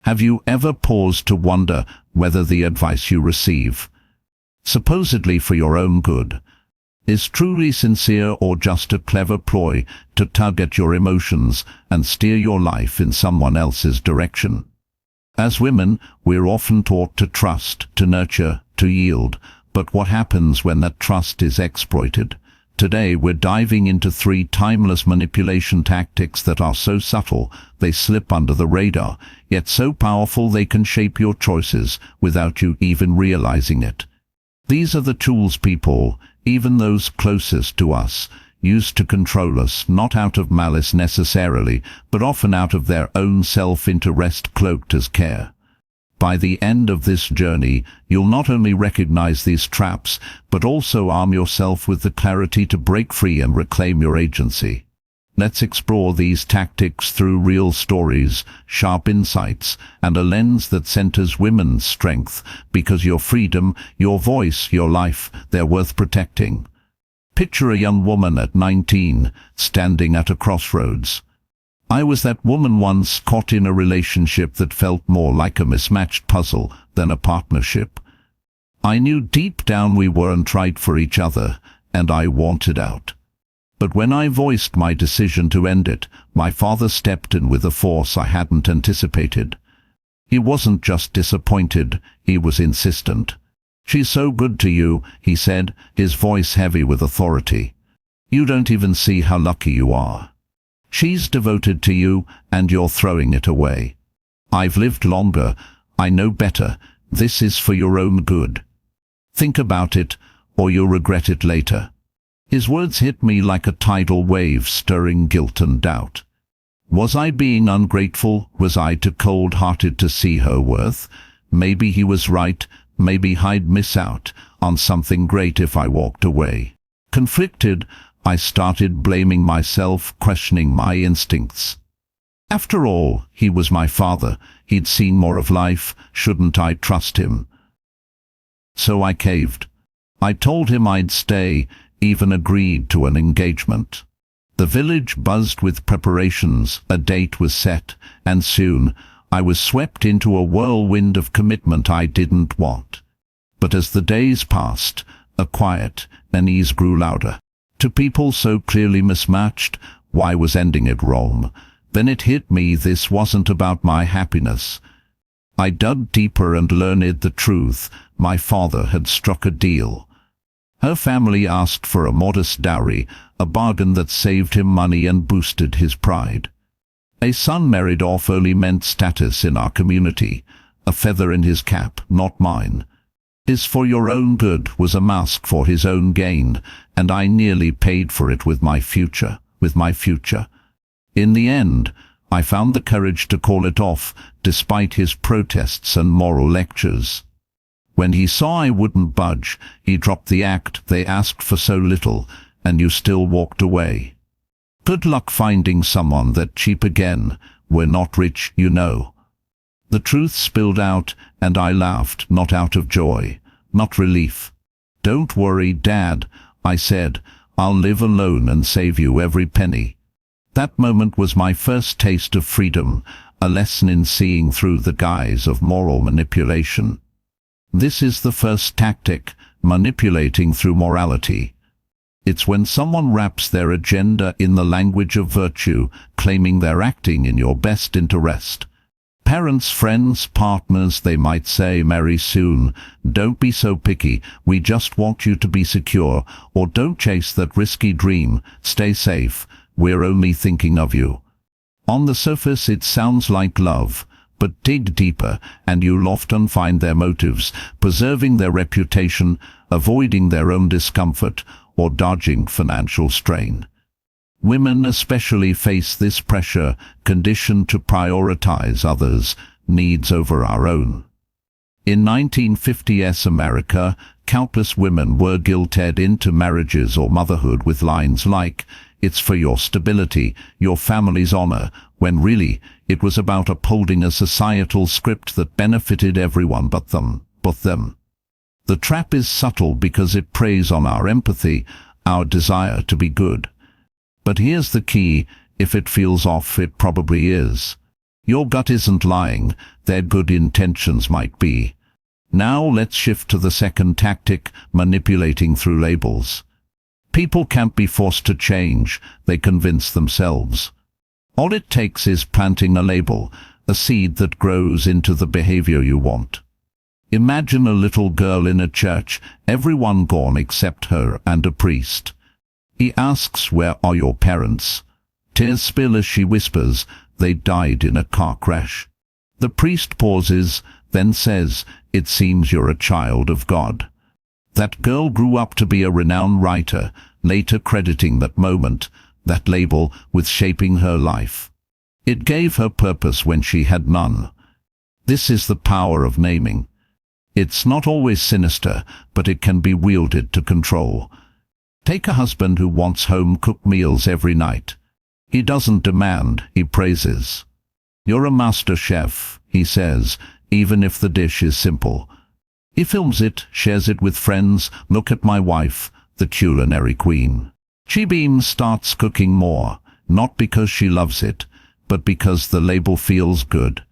Have you ever paused to wonder whether the advice you receive, supposedly for your own good, is truly sincere or just a clever ploy to tug at your emotions and steer your life in someone else's direction? As women, we're often taught to trust, to nurture, to yield, but what happens when that trust is exploited? Today we're diving into 3 timeless manipulation tactics that are so subtle they slip under the radar, yet so powerful they can shape your choices without you even realizing it. These are the tools people, even those closest to us, use to control us, not out of malice necessarily, but often out of their own self-interest cloaked as care. By the end of this journey, you'll not only recognize these traps, but also arm yourself with the clarity to break free and reclaim your agency. Let's explore these tactics through real stories, sharp insights, and a lens that centers women's strength, because your freedom, your voice, your life, they're worth protecting. Picture a young woman at 19, standing at a crossroads. I was that woman once, caught in a relationship that felt more like a mismatched puzzle than a partnership. I knew deep down we weren't right for each other, and I wanted out. But when I voiced my decision to end it, my father stepped in with a force I hadn't anticipated. He wasn't just disappointed, he was insistent. "She's so good to you," he said, his voice heavy with authority. "You don't even see how lucky you are. She's devoted to you, and you're throwing it away. I've lived longer, I know better, this is for your own good. Think about it, or you'll regret it later." His words hit me like a tidal wave, stirring guilt and doubt. Was I being ungrateful? Was I too cold-hearted to see her worth? Maybe he was right, maybe I'd miss out on something great if I walked away. Conflicted, I started blaming myself, questioning my instincts. After all, he was my father. He'd seen more of life. Shouldn't I trust him? So I caved. I told him I'd stay, even agreed to an engagement. The village buzzed with preparations, a date was set, and soon I was swept into a whirlwind of commitment I didn't want. But as the days passed, a quiet unease grew louder. To people so clearly mismatched, why was ending it wrong? Then it hit me, this wasn't about my happiness. I dug deeper and learned the truth. My father had struck a deal. Her family asked for a modest dowry, a bargain that saved him money and boosted his pride. A son married off early meant status in our community, a feather in his cap, not mine. His "for your own good" was a mask for his own gain, and I nearly paid for it with my future. In the end, I found the courage to call it off, despite his protests and moral lectures. When he saw I wouldn't budge, he dropped the act. "They asked for so little, and you still walked away. Good luck finding someone that cheap again. We're not rich, you know." The truth spilled out, and I laughed, not out of joy, not relief. "Don't worry, Dad," I said. "I'll live alone and save you every penny." That moment was my first taste of freedom, a lesson in seeing through the guise of moral manipulation. This is the first tactic, manipulating through morality. It's when someone wraps their agenda in the language of virtue, claiming they're acting in your best interest. Parents, friends, partners, they might say, "Marry soon, don't be so picky, we just want you to be secure," or "Don't chase that risky dream, stay safe, we're only thinking of you." On the surface it sounds like love, but dig deeper and you'll often find their motives, preserving their reputation, avoiding their own discomfort, or dodging financial strain. Women especially face this pressure, conditioned to prioritize others' needs over our own. In 1950s America, countless women were guilted into marriages or motherhood with lines like, "It's for your stability, your family's honor," when really it was about upholding a societal script that benefited everyone but them. The trap is subtle because it preys on our empathy, our desire to be good. But here's the key: if it feels off, it probably is. Your gut isn't lying, their good intentions might be. Now let's shift to the second tactic, manipulating through labels. People can't be forced to change, they convince themselves. All it takes is planting a label, a seed that grows into the behavior you want. Imagine a little girl in a church, everyone gone except her and a priest. He asks, "Where are your parents?" Tears spill as she whispers, "They died in a car crash." The priest pauses, then says, "It seems you're a child of God." That girl grew up to be a renowned writer, later crediting that moment, that label, with shaping her life. It gave her purpose when she had none. This is the power of naming. It's not always sinister, but it can be wielded to control. Take a husband who wants home-cooked meals every night. He doesn't demand, he praises. "You're a master chef," he says, even if the dish is simple. He films it, shares it with friends. "Look at my wife, the culinary queen. She beams, starts cooking more, not because she loves it, but because the label feels good."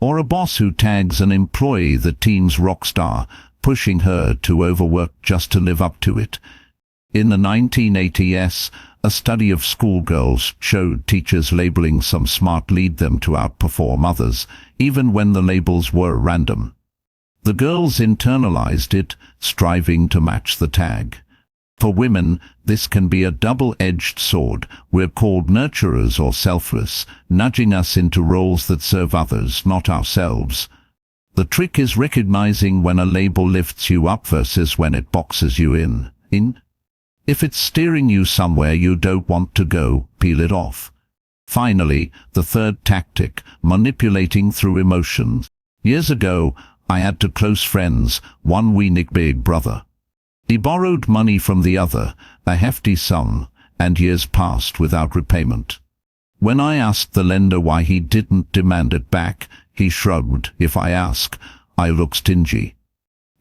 Or a boss who tags an employee the team's rock star, pushing her to overwork just to live up to it. In the 1980s, a study of schoolgirls showed teachers labeling some smart lead them to outperform others, even when the labels were random. The girls internalized it, striving to match the tag. For women, this can be a double-edged sword. We're called nurturers or selfless, nudging us into roles that serve others, not ourselves. The trick is recognizing when a label lifts you up versus when it boxes you in. If it's steering you somewhere you don't want to go, peel it off. Finally, the third tactic, manipulating through emotions. Years ago, I had two close friends, one weak big brother. He borrowed money from the other, a hefty sum, and years passed without repayment. When I asked the lender why he didn't demand it back, he shrugged. "If I ask, I look stingy.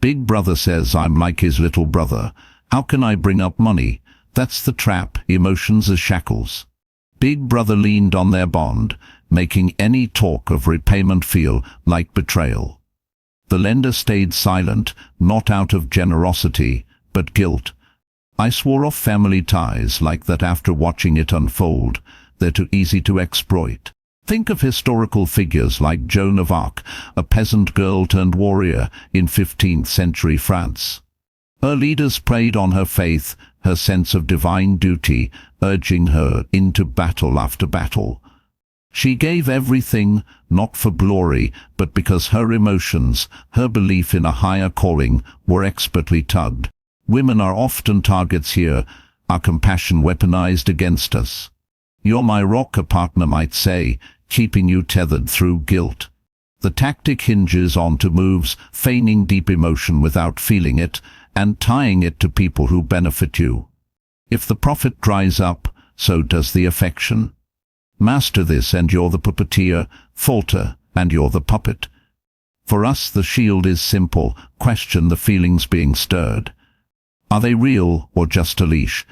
Big brother says I'm like his little brother. How can I bring up money?" That's the trap, emotions as shackles. Big brother leaned on their bond, making any talk of repayment feel like betrayal. The lender stayed silent, not out of generosity, but guilt. I swore off family ties like that after watching it unfold. They're too easy to exploit. Think of historical figures like Joan of Arc, a peasant girl turned warrior in 15th century France. Her leaders preyed on her faith, her sense of divine duty, urging her into battle after battle. She gave everything, not for glory, but because her emotions, her belief in a higher calling, were expertly tugged. Women are often targets here, our compassion weaponized against us. "You're my rock," a partner might say, keeping you tethered through guilt. The tactic hinges on two moves: feigning deep emotion without feeling it, and tying it to people who benefit you. If the profit dries up, so does the affection. Master this and you're the puppeteer, falter and you're the puppet. For us the shield is simple: question the feelings being stirred. Are they real or just a leash?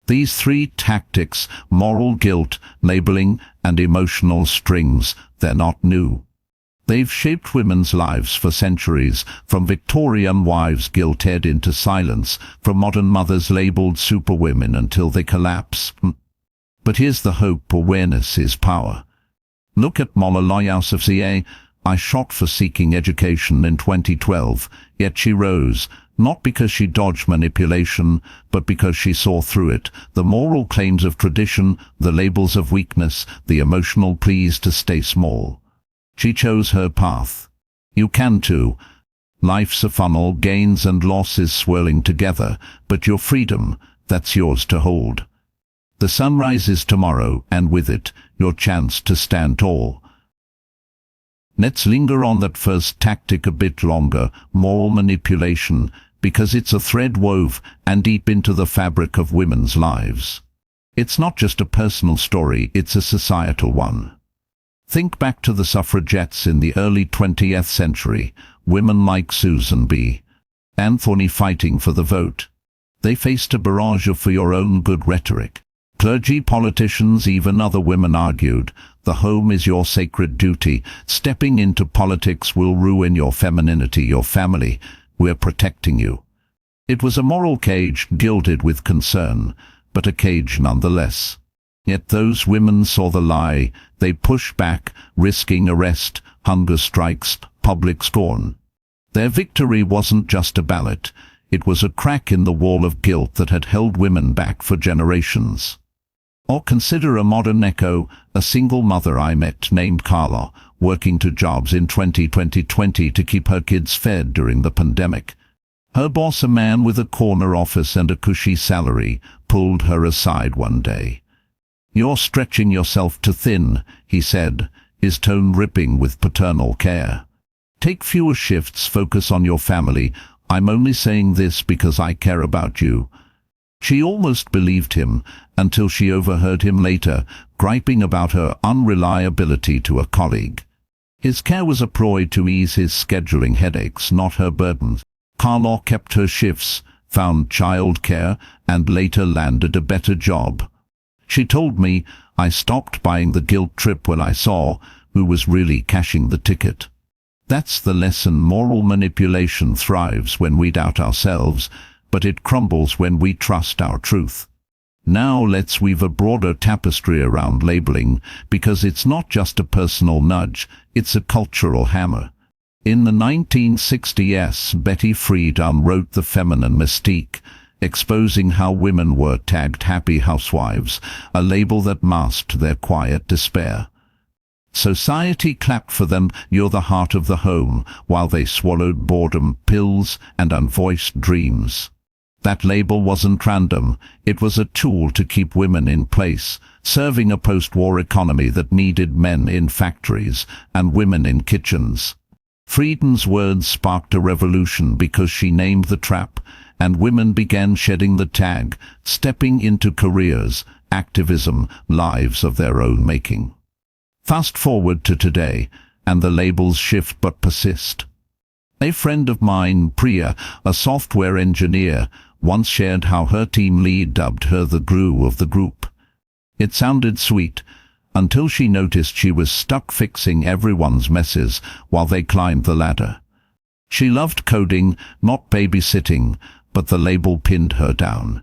These three tactics, moral guilt, labeling, and emotional strings, they're not new. They've shaped women's lives for centuries, from Victorian wives guilted into silence, from modern mothers labeled superwomen until they collapse. But here's the hope: awareness is power. Look at Malala Yousafzai. I shot for seeking education in 2012, yet she rose, not because she dodged manipulation, but because she saw through it. The moral claims of tradition, the labels of weakness, the emotional pleas to stay small. She chose her path. You can too. Life's a funnel, gains and losses swirling together, but your freedom, that's yours to hold. The sun rises tomorrow, and with it, your chance to stand tall. Let's linger on that first tactic a bit longer, moral manipulation, because it's a thread wove and deep into the fabric of women's lives. It's not just a personal story, it's a societal one. Think back to the suffragettes in the early 20th century, women like Susan B. Anthony fighting for the vote. They faced a barrage of "for your own good" rhetoric. Clergy, politicians, even other women argued, the home is your sacred duty. Stepping into politics will ruin your femininity, your family. We're protecting you. It was a moral cage gilded with concern, but a cage nonetheless. Yet those women saw the lie. They pushed back, risking arrest, hunger strikes, public scorn. Their victory wasn't just a ballot. It was a crack in the wall of guilt that had held women back for generations. Or consider a modern echo, a single mother I met named Carla, working two jobs in 2020 to keep her kids fed during the pandemic. Her boss, a man with a corner office and a cushy salary, pulled her aside one day. "You're stretching yourself too thin," he said, his tone ripping with paternal care. "Take fewer shifts, focus on your family. I'm only saying this because I care about you." She almost believed him, until she overheard him later, griping about her unreliability to a colleague. His care was a ploy to ease his scheduling headaches, not her burdens. Carla kept her shifts, found childcare, and later landed a better job. She told me, "I stopped buying the guilt trip when I saw who was really cashing the ticket." That's the lesson. Moral manipulation thrives when we doubt ourselves, but it crumbles when we trust our truth. Now let's weave a broader tapestry around labeling, because it's not just a personal nudge, it's a cultural hammer. In the 1960s, Betty Friedan wrote The Feminine Mystique, exposing how women were tagged happy housewives, a label that masked their quiet despair. Society clapped for them, "You're the heart of the home," while they swallowed boredom, pills, and unvoiced dreams. That label wasn't random. It was a tool to keep women in place, serving a post-war economy that needed men in factories and women in kitchens. Friedan's words sparked a revolution because she named the trap, and women began shedding the tag, stepping into careers, activism, lives of their own making. Fast forward to today, and the labels shift but persist. A friend of mine, Priya, a software engineer, once shared how her team lead dubbed her the Gru of the group. It sounded sweet, until she noticed she was stuck fixing everyone's messes while they climbed the ladder. She loved coding, not babysitting, but the label pinned her down.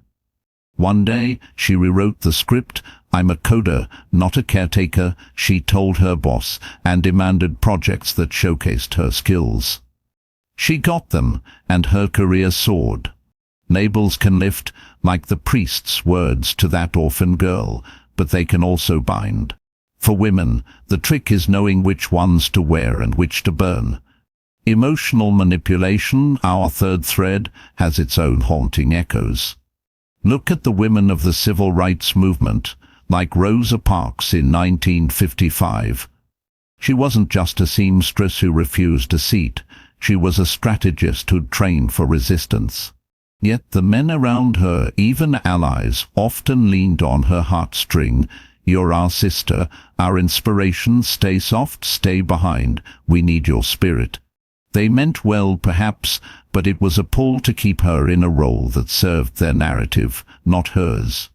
One day, she rewrote the script. "I'm a coder, not a caretaker," she told her boss, and demanded projects that showcased her skills. She got them, and her career soared. Labels can lift, like the priest's words to that orphan girl, but they can also bind. For women, the trick is knowing which ones to wear and which to burn. Emotional manipulation, our third thread, has its own haunting echoes. Look at the women of the civil rights movement, like Rosa Parks in 1955. She wasn't just a seamstress who refused a seat. She was a strategist who'd trained for resistance. Yet the men around her, even allies, often leaned on her heartstring. "You're our sister, our inspiration, stay soft, stay behind, we need your spirit." They meant well, perhaps, but it was a pull to keep her in a role that served their narrative, not hers.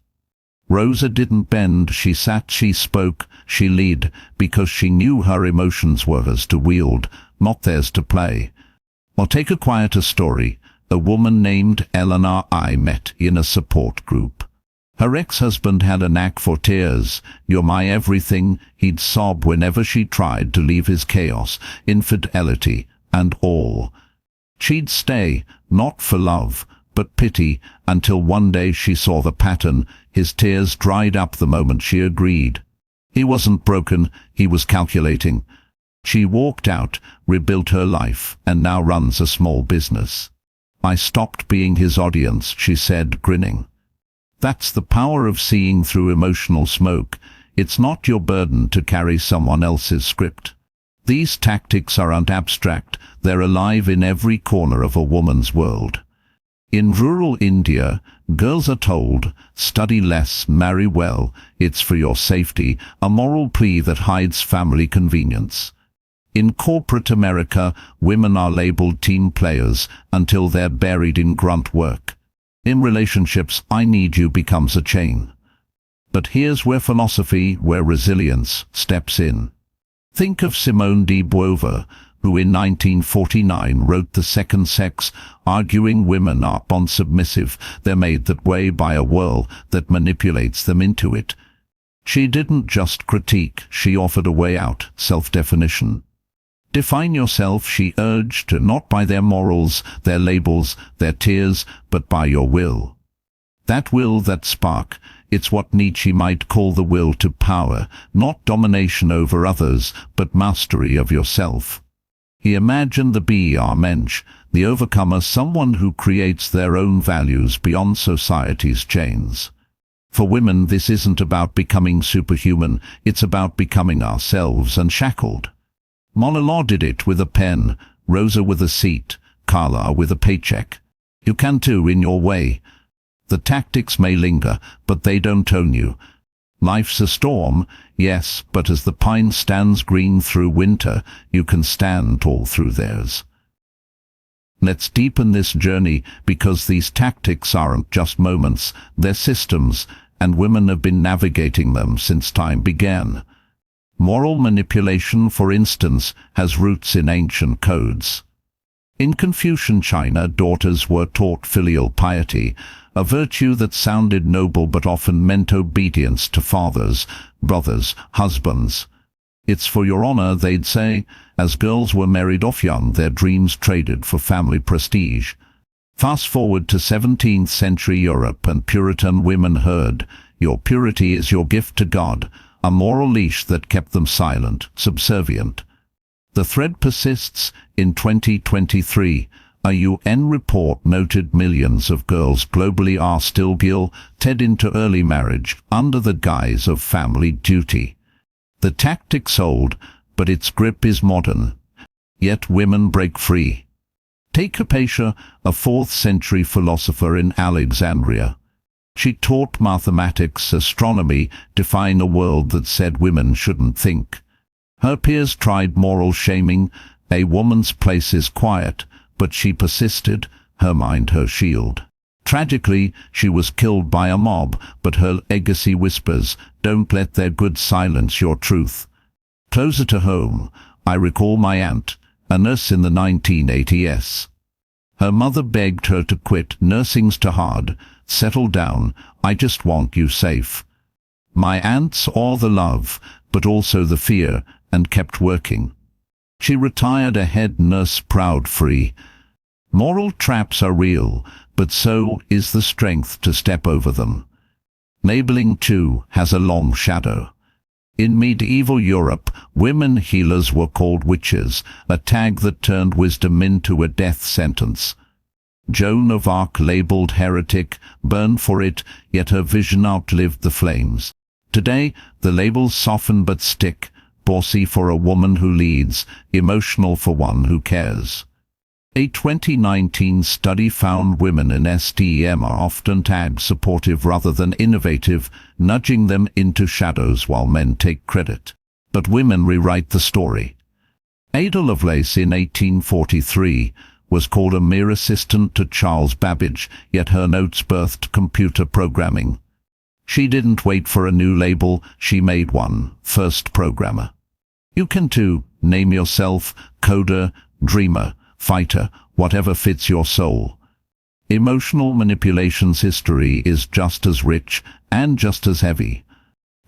Rosa didn't bend, she sat, she spoke, she led, because she knew her emotions were hers to wield, not theirs to play. Or take a quieter story. A woman named Eleanor I met in a support group. Her ex-husband had a knack for tears. "You're my everything," he'd sob whenever she tried to leave his chaos, infidelity, and all. She'd stay, not for love, but pity, until one day she saw the pattern. His tears dried up the moment she agreed. He wasn't broken, he was calculating. She walked out, rebuilt her life, and now runs a small business. "I stopped being his audience," she said, grinning. That's the power of seeing through emotional smoke. It's not your burden to carry someone else's script. These tactics aren't abstract, they're alive in every corner of a woman's world. In rural India, girls are told, "Study less, marry well, it's for your safety," a moral plea that hides family convenience. In corporate America, women are labeled team players until they're buried in grunt work. In relationships, "I need you" becomes a chain. But here's where philosophy, where resilience steps in. Think of Simone de Beauvoir, who in 1949 wrote The Second Sex, arguing women are unsubmissive, they're made that way by a world that manipulates them into it. She didn't just critique, she offered a way out, self-definition. Define yourself, she urged, not by their morals, their labels, their tears, but by your will. That will, that spark, it's what Nietzsche might call the will to power, not domination over others, but mastery of yourself. He imagined the Mensch, the overcomer, someone who creates their own values beyond society's chains. For women, this isn't about becoming superhuman, it's about becoming ourselves unshackled. Malala did it with a pen, Rosa with a seat, Carla with a paycheck. You can too in your way. The tactics may linger, but they don't own you. Life's a storm, yes, but as the pine stands green through winter, you can stand tall through theirs. Let's deepen this journey, because these tactics aren't just moments, they're systems, and women have been navigating them since time began. Moral manipulation, for instance, has roots in ancient codes. In Confucian China, daughters were taught filial piety, a virtue that sounded noble but often meant obedience to fathers, brothers, husbands. It's for your honor, they'd say, as girls were married off young, their dreams traded for family prestige. Fast forward to 17th century Europe, and Puritan women heard, your purity is your gift to God, a moral leash that kept them silent, subservient. The thread persists. In 2023, a UN report noted millions of girls globally are still guilted into early marriage under the guise of family duty. The tactic's old, but its grip is modern. Yet women break free. Take Hypatia, a 4th century philosopher in Alexandria. She taught mathematics, astronomy, defying a world that said women shouldn't think. Her peers tried moral shaming. A woman's place is quiet, but she persisted, her mind her shield. Tragically, she was killed by a mob, but her legacy whispers, don't let their good silence your truth. Closer to home, I recall my aunt, a nurse in the 1980s. Her mother begged her to quit, nursing's too hard, settle down, I just want you safe. My aunt saw the love, but also the fear, and kept working. She retired a head nurse, proud, free. Moral traps are real, but so is the strength to step over them. Labeling, too, has a long shadow. In medieval Europe, women healers were called witches, a tag that turned wisdom into a death sentence. Joan of Arc labeled heretic, burned for it, yet her vision outlived the flames. Today, the labels soften but stick. Bossy for a woman who leads, emotional for one who cares. A 2019 study found women in STEM are often tagged supportive rather than innovative, nudging them into shadows while men take credit. But women rewrite the story. Ada Lovelace in 1843 was called a mere assistant to Charles Babbage, yet her notes birthed computer programming. She didn't wait for a new label, she made one, first programmer. You can too, name yourself, coder, dreamer, fighter, whatever fits your soul. Emotional manipulation's history is just as rich and just as heavy.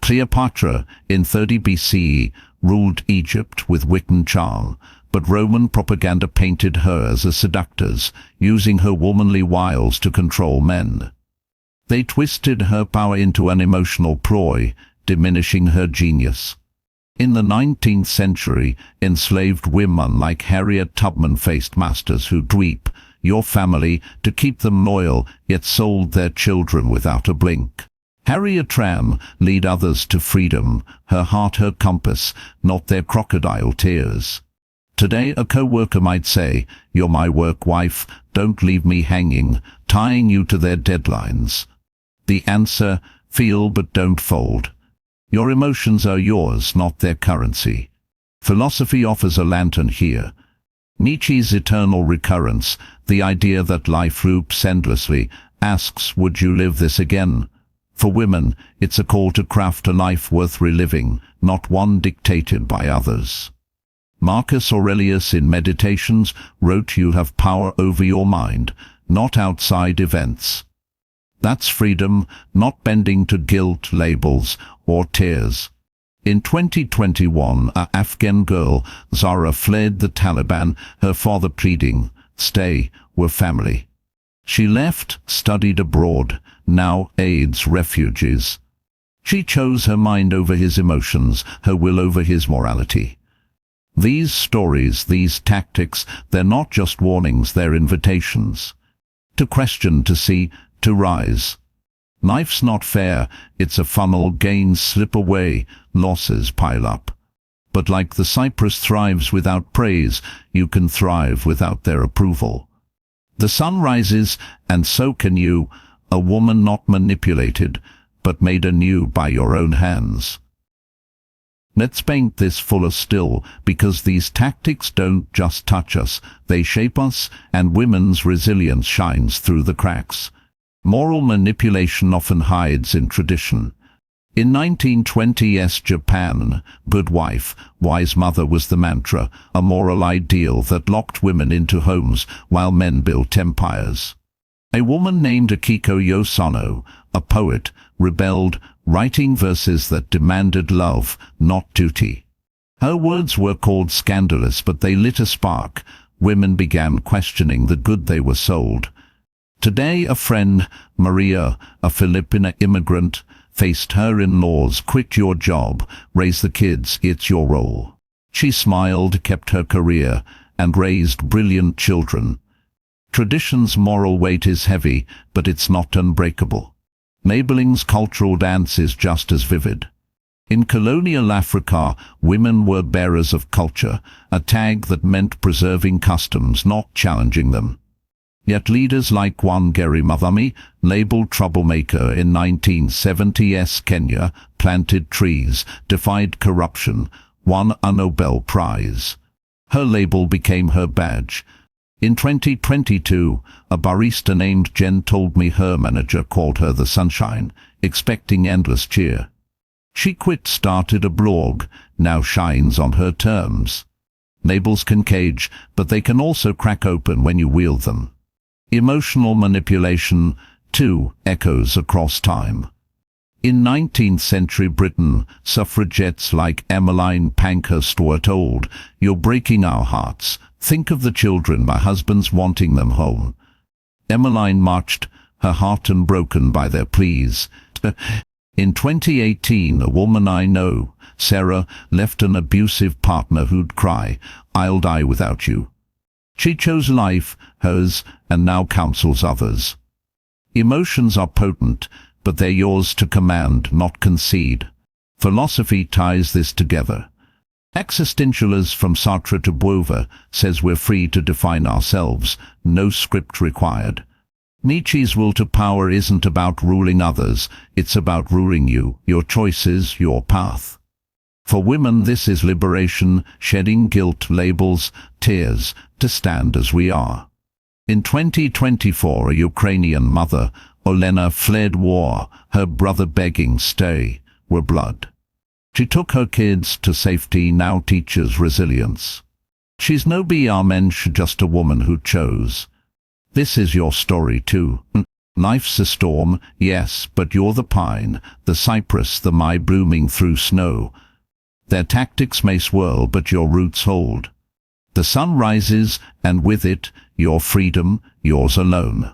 Cleopatra, in 30 BCE, ruled Egypt with wit and charm, but Roman propaganda painted her as a seductress, using her womanly wiles to control men. They twisted her power into an emotional ploy, diminishing her genius. In the 19th century, enslaved women like Harriet Tubman faced masters who dweep your family to keep them loyal, yet sold their children without a blink. Harriet Tram lead others to freedom, her heart her compass, not their crocodile tears. Today a co-worker might say, you're my work wife, don't leave me hanging, tying you to their deadlines. The answer, feel but don't fold. Your emotions are yours, not their currency. Philosophy offers a lantern here. Nietzsche's eternal recurrence, the idea that life loops endlessly, asks, would you live this again? For women, it's a call to craft a life worth reliving, not one dictated by others. Marcus Aurelius in Meditations wrote, "You have power over your mind, not outside events." That's freedom, not bending to guilt, labels, or tears. In 2021, an Afghan girl, Zara, fled the Taliban, her father pleading, "Stay, we're family." She left, studied abroad, now aids refugees. She chose her mind over his emotions, her will over his morality. These stories, these tactics, they're not just warnings, they're invitations. To question, to see, to rise. Life's not fair, it's a funnel, gains slip away, losses pile up. But like the cypress thrives without praise, you can thrive without their approval. The sun rises, and so can you, a woman not manipulated, but made anew by your own hands. Let's paint this fuller still, because these tactics don't just touch us, they shape us, and women's resilience shines through the cracks. Moral manipulation often hides in tradition. In 1920s Japan, good wife, wise mother was the mantra, a moral ideal that locked women into homes while men built empires. A woman named Akiko Yosano, a poet, rebelled, writing verses that demanded love, not duty. Her words were called scandalous, but they lit a spark. Women began questioning the good they were sold. Today a friend, Maria, a Filipina immigrant, faced her in-laws, "Quit your job, raise the kids, it's your role." She smiled, kept her career, and raised brilliant children. Tradition's moral weight is heavy, but it's not unbreakable. Labeling's cultural dance is just as vivid. In colonial Africa, women were bearers of culture, a tag that meant preserving customs, not challenging them. Yet leaders like Wangari Maathai, labeled troublemaker in 1970s Kenya, planted trees, defied corruption, won a Nobel Prize. Her label became her badge. In 2022, a barista named Jen told me her manager called her the sunshine, expecting endless cheer. She quit, started a blog, now shines on her terms. Labels can cage, but they can also crack open when you wield them. Emotional manipulation, too, echoes across time. In 19th century Britain, suffragettes like Emmeline Pankhurst were told, "You're breaking our hearts. Think of the children, my husband's wanting them home." Emmeline marched, her heart unbroken by their pleas. In 2018, a woman I know, Sarah, left an abusive partner who'd cry, "I'll die without you." She chose life, hers, and now counsels others. Emotions are potent, but they're yours to command, not concede. Philosophy ties this together. Existentialist from Sartre to Beauvoir says we're free to define ourselves, no script required. Nietzsche's will to power isn't about ruling others, it's about ruling you, your choices, your path. For women this is liberation, shedding guilt, labels, tears, to stand as we are. In 2024, a Ukrainian mother, Olena, fled war, her brother begging, "Stay, we're blood." She took her kids to safety, now teaches resilience. She's no BR mensch, just a woman who chose. This is your story too. Life's a storm, yes, but you're the pine, the cypress, the Mai blooming through snow. Their tactics may swirl, but your roots hold. The sun rises, and with it, your freedom, yours alone.